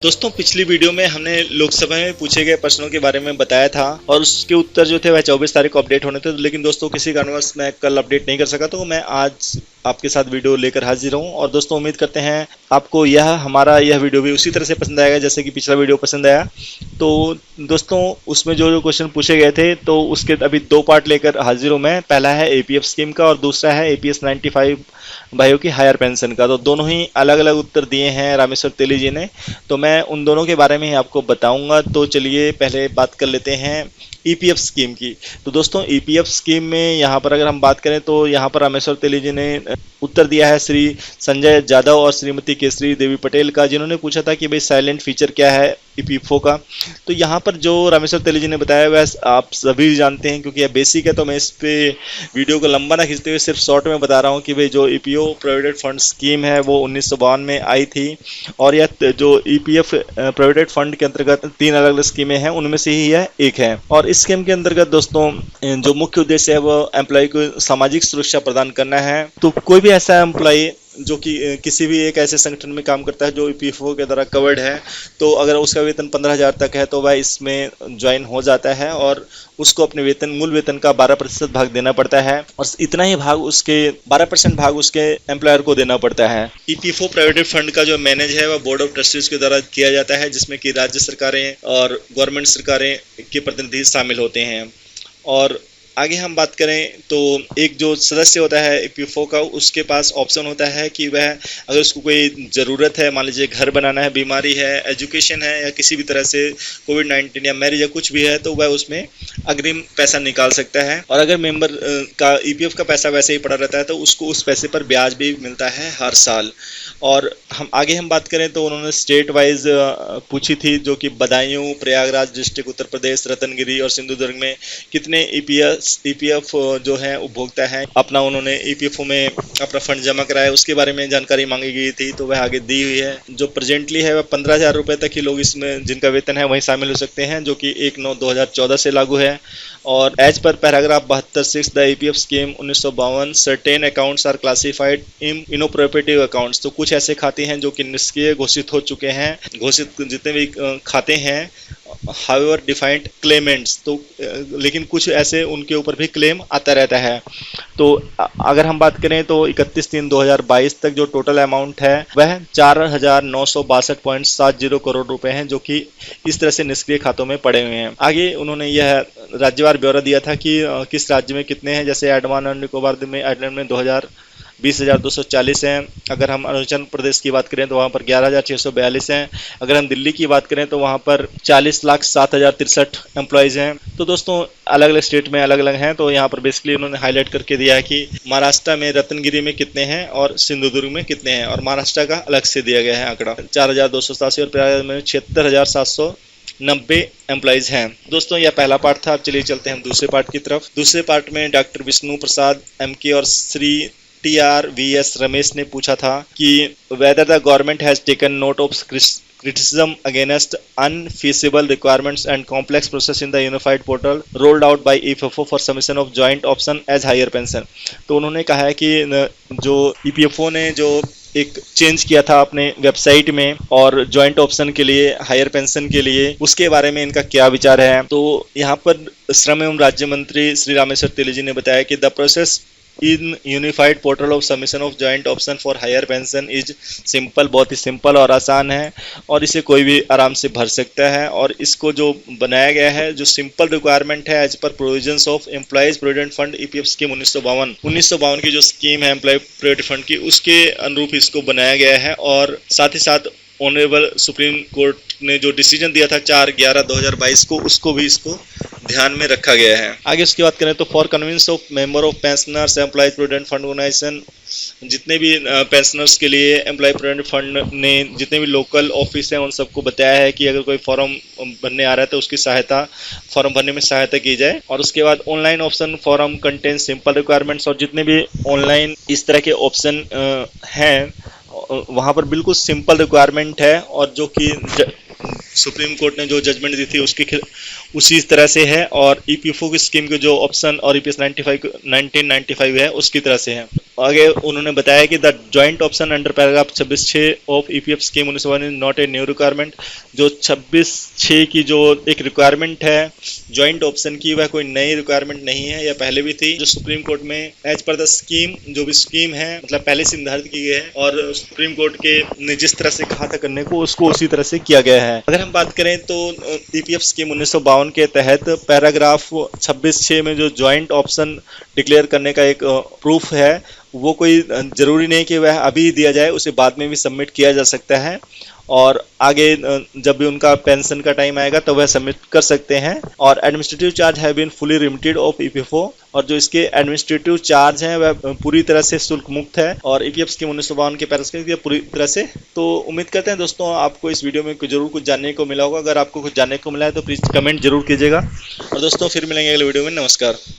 दोस्तों पिछली वीडियो में हमने लोकसभा में पूछे गए प्रश्नों के बारे में बताया था और उसके उत्तर जो थे वह 24 तारीख को अपडेट होने थे। लेकिन दोस्तों किसी कारणवश मैं कल अपडेट नहीं कर सका, तो मैं आज आपके साथ वीडियो लेकर हाजिर हूँ। और दोस्तों उम्मीद करते हैं आपको हमारा यह वीडियो भी उसी तरह से पसंद आएगा जैसे कि पिछला वीडियो पसंद आया। तो दोस्तों उसमें जो क्वेश्चन पूछे गए थे तो उसके अभी दो पार्ट लेकर हाजिर हूँ मैं। पहला है एपीएफ स्कीम का और दूसरा है एपीएस 95 भाइयों की हायर पेंशन का। तो दोनों ही अलग अलग उत्तर दिए हैं रामेश्वर तेली जी ने, तो मैं उन दोनों के बारे में ही आपको बताऊंगा। तो चलिए पहले बात कर लेते हैं ईपीएफ स्कीम की। तो दोस्तों ईपीएफ स्कीम में यहाँ पर अगर हम बात करें तो यहाँ पर रामेश्वर तेली जी ने उत्तर दिया है श्री संजय जाधव और श्रीमती केसरी देवी पटेल का, जिन्होंने पूछा था कि भाई साइलेंट फीचर क्या है ईपीएफओ का। तो यहाँ पर जो रामेश्वर तेली जी ने बताया वह आप सभी जानते हैं, क्योंकि यह बेसिक है। तो मैं इस पे वीडियो को लंबा ना खींचते हुए सिर्फ शॉर्ट में बता रहा हूँ कि भाई जो ईपीओ प्रोविडेंट फंड स्कीम है वो 1952 में आई थी, और यह जो ईपीएफ प्रोविडेंट फंड के अंतर्गत 3 अलग अलग स्कीमें हैं, उनमें से ही यह एक है। और इस स्कीम के अंतर्गत दोस्तों जो मुख्य उद्देश्य है वो एम्प्लॉय को सामाजिक सुरक्षा प्रदान करना है। तो कोई भी ऐसा एम्प्लॉय जो कि किसी भी एक ऐसे संगठन में काम करता है जो ईपीएफओ के द्वारा कवर्ड है, तो अगर उसका वेतन 15,000 तक है तो वह इसमें ज्वाइन हो जाता है और उसको अपने मूल वेतन का 12% भाग देना पड़ता है, और इतना ही भाग उसके 12% भाग उसके एम्प्लॉयर को देना पड़ता है। ईपीएफओ प्रोविडेंट फंड का जो मैनेज है वह बोर्ड ऑफ ट्रस्टीज के द्वारा किया जाता है, जिसमें कि राज्य सरकारें और गवर्नमेंट सरकारें के प्रतिनिधि शामिल होते हैं। और आगे हम बात करें तो एक जो सदस्य होता है ईपीएफओ का, उसके पास ऑप्शन होता है कि वह अगर उसको कोई ज़रूरत है, मान लीजिए घर बनाना है, बीमारी है, एजुकेशन है, या किसी भी तरह से कोविड-19 या मैरिज या कुछ भी है, तो वह उसमें अग्रिम पैसा निकाल सकता है। और अगर मेंबर का ईपीएफ का पैसा वैसे ही पड़ा रहता है तो उसको उस पैसे पर ब्याज भी मिलता है हर साल। और हम बात करें तो उन्होंने स्टेट वाइज पूछी थी, जो कि बदायूं, प्रयागराज डिस्ट्रिक्ट उत्तर प्रदेश, रतनगिरी और सिंधुदुर्ग में कितने ईपीएफ जो है उपभोक्ता है अपना उन्होंने ईपीएफओ में अपना फंड जमा कराया, उसके बारे में जानकारी मांगी गई थी, तो वह आगे दी हुई है। जो प्रेजेंटली है वह 15,000 रुपये तक ही लोग इसमें जिनका वेतन है वही शामिल हो सकते हैं, जो कि 1/9/2014 से लागू है। और एज पर paragraph 72(6) the EPF scheme 1952 certain accounts are classified in inoperative accounts. तो कुछ ऐसे खाते हैं जो कि निष्क्रिय घोषित हो चुके हैं, घोषित जितने भी खाते हैं हाउएवर डिफाइंड क्लेमेंट्स, तो लेकिन कुछ ऐसे उनके ऊपर भी क्लेम आता रहता है। तो अगर हम बात करें तो 31/3/2022 तक जो टोटल अमाउंट है वह 4,962.70 करोड़ रुपए हैं, जो कि इस तरह से निष्क्रिय खातों में पड़े हुए हैं। आगे उन्होंने यह राज्यवार ब्यौरा दिया था कि किस राज्य में कितने हैं। जैसे अंडमान और निकोबार में आइलैंड में 20,240 हैं। अगर हम अरुणाचल प्रदेश की बात करें तो वहाँ पर 11,642 हैं। अगर हम दिल्ली की बात करें तो वहाँ पर 40,07,063 एम्प्लॉयज़ हैं। तो दोस्तों अलग अलग स्टेट में अलग अलग हैं। तो यहाँ पर बेसिकली उन्होंने हाईलाइट करके दिया है कि महाराष्ट्र में रत्नगिरी में कितने हैं और सिंधुदुर्ग में कितने हैं, और महाराष्ट्र का अलग से दिया गया है आंकड़ा 4,287 और प्रयागराज में 76,790 एम्प्लॉयज हैं। दोस्तों यह पहला पार्ट था। अब चलिए चलते हैं हम दूसरे पार्ट की तरफ। दूसरे पार्ट में डॉक्टर विष्णु प्रसाद एमके और श्री TRVS रमेश ने पूछा था कि whether the government has taken note of criticism against unfeasible requirements and complex process in the unified portal rolled out by EPFO for submission of joint option as higher pension। तो उन्होंने कहा है कि जो EPFO ने जो एक change किया था अपने वेबसाइट में और ज्वाइंट ऑप्शन के लिए, हायर पेंशन के लिए, उसके बारे में इनका क्या विचार है। तो यहाँ पर श्रम एवं राज्य मंत्री श्री रामेश्वर तेली जी ने बताया कि the process in unified portal of submission of joint option for higher pension is simple, बहुत ही सिंपल और आसान है, और इसे कोई भी आराम से भर सकता है। और इसको जो बनाया गया है, जो सिंपल रिक्वायरमेंट है एज पर provisions of employees provident fund EPF scheme 1952 की जो स्कीम है एम्प्लॉय प्रोविडेंट फंड की, उसके अनुरूप इसको बनाया गया है। और साथ ही साथ ऑनरेबल सुप्रीम कोर्ट ने जो डिसीजन दिया था 4/11/2022 को, उसको भी इसको ध्यान में रखा गया है। आगे उसकी बात करें तो for convenience of member of pensioners employees provident fund organisation, जितने भी पेंशनर्स के लिए एम्प्लॉय प्रोविडेंट फंड ने जितने भी लोकल ऑफिस हैं उन सबको बताया है कि अगर कोई फॉर्म भरने आ रहा है तो उसकी फॉर्म भरने में सहायता की जाए। और उसके बाद online option form contain simple requirements, और जितने भी ऑनलाइन इस तरह के ऑप्शन हैं वहाँ पर बिल्कुल सिंपल रिक्वायरमेंट है, और जो कि सुप्रीम कोर्ट ने जो जजमेंट दी थी उसी तरह से है, और ईपीएफओ की स्कीम के जो ऑप्शन और ईपीएस 1995 है उसकी तरह से है। आगे उन्होंने बताया कि the joint option under paragraph 26(6) of EPF scheme 1951 is not a new requirement. जो 26(6) की जो एक रिक्वायरमेंट है जॉइंट ऑप्शन की, वह कोई नई रिक्वायरमेंट नहीं है, यह पहले भी थी। जो सुप्रीम कोर्ट में एज पर द स्कीम, जो भी स्कीम है मतलब पहले से निर्धारित की गई है और सुप्रीम कोर्ट के ने जिस तरह से कहा था करने को उसको उसी तरह से किया गया है। अगर हम बात करें तो ईपीएफ स्कीम 1952 के तहत पैराग्राफ 26(6) में जो जॉइंट ऑप्शन डिक्लेयर करने का एक प्रूफ है, वो कोई जरूरी नहीं कि वह अभी दिया जाए, उसे बाद में भी सबमिट किया जा सकता है और आगे जब भी उनका पेंशन का टाइम आएगा तो वह सबमिट कर सकते हैं। और administrative charge have been fully remitted of EPFO, और जो इसके एडमिनिस्ट्रेटिव चार्ज हैं वह पूरी तरह से शुल्क मुक्त है और ईपीएफ स्कीम 1952 के पैराग्राफ पूरी तरह से। तो उम्मीद करते हैं दोस्तों आपको इस वीडियो में जरूर कुछ जानने को मिला होगा। अगर आपको कुछ जानने को मिला है तो प्लीज कमेंट जरूर कीजिएगा और दोस्तों फिर मिलेंगे अगले वीडियो में। नमस्कार।